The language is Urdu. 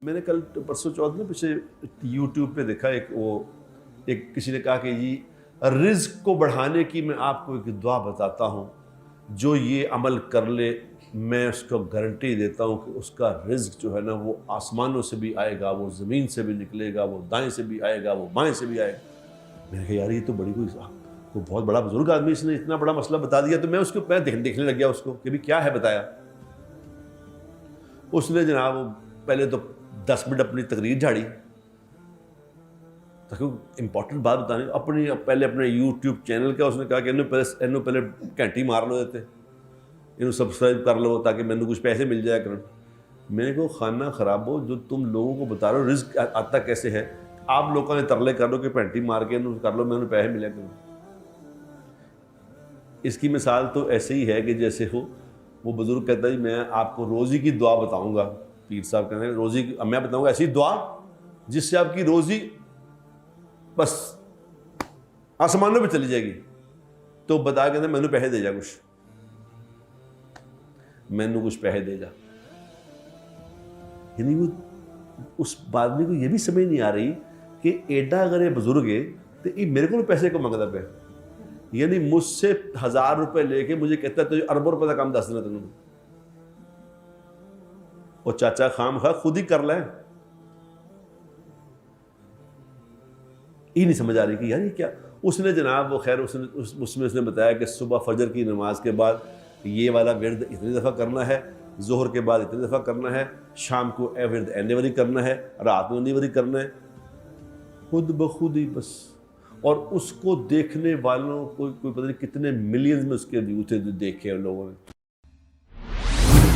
میں نے کل پرسوں چوتھ میں پیچھے یوٹیوب پہ دیکھا ایک کسی نے کہا کہ جی رزق کو بڑھانے کی میں آپ کو ایک دعا بتاتا ہوں، جو یہ عمل کر لے میں اس کو گارنٹی دیتا ہوں کہ اس کا رزق جو ہے نا وہ آسمانوں سے بھی آئے گا، وہ زمین سے بھی نکلے گا، وہ دائیں سے بھی آئے گا، وہ بائیں سے بھی آئے گا۔ میں نے کہا یار یہ تو بڑی کوئی بہت بڑا بزرگ آدمی، اس نے اتنا بڑا مسئلہ بتا دیا۔ تو میں اس کو دیکھنے لگ گیا اس کو کہ بھی کیا ہے بتایا۔ اس نے جناب پہلے تو 10 منٹ اپنی تقریر جھاڑی تاکہ امپورٹنٹ بات بتانے پہلے اپنے یوٹیوب چینل کا اس نے کہا کہ انہوں پہلے گھنٹی مار لو دیتے، انہوں سبسکرائب کر لو تاکہ میں کچھ پیسے مل جایا کرن۔ میں نے کہا خانہ خراب ہو، جو تم لوگوں کو بتا رہے ہو رزق آتا کیسے ہے، آپ لوگوں نے ترلے کر لو کہ گھنٹی مار کے انہوں کر لو میں انہوں پیسے ملے کرن۔ اس کی مثال تو ایسے ہی ہے کہ جیسے ہو وہ بزرگ کہتا ہے میں آپ کو روزی کی دعا بتاؤں گا، پیر صاحب کہتے ہیں روزی میں بتاؤں گا ایسی دعا جس سے آپ کی روزی بس آسمانوں پہ چلی جائے گی۔ تو بتا کہتے ہیں میں نے پیسے دے جا، میں نے کچھ پیسے دے جا۔ یعنی وہ اس آدمی کو یہ بھی سمجھ نہیں آ رہی کہ ایڈا اگر یہ بزرگ ہے تو یہ میرے کو پیسے کو منگتا پہ، یعنی مجھ سے 1000 روپے لے کے مجھے کہتا ہے تو اربوں روپے کا کام دس دینا تمہیں، اور چاچا خام خواہ خود ہی کر لیں۔ یہ نہیں سمجھ آ رہی کہ یار یہ کیا۔ اس نے جناب وہ خیر اس میں بتایا کہ صبح فجر کی نماز کے بعد یہ والا ورد اتنی دفعہ کرنا ہے، ظہر کے بعد اتنی دفعہ کرنا ہے، شام کو اے ورد اینے وری کرنا ہے، رات میں وری کرنا ہے، خود بخود ہی بس۔ اور اس کو دیکھنے والوں کو کوئی پتہ نہیں کتنے ملینز میں اس کے ویو تھے جو دیکھے ان لوگوں نے۔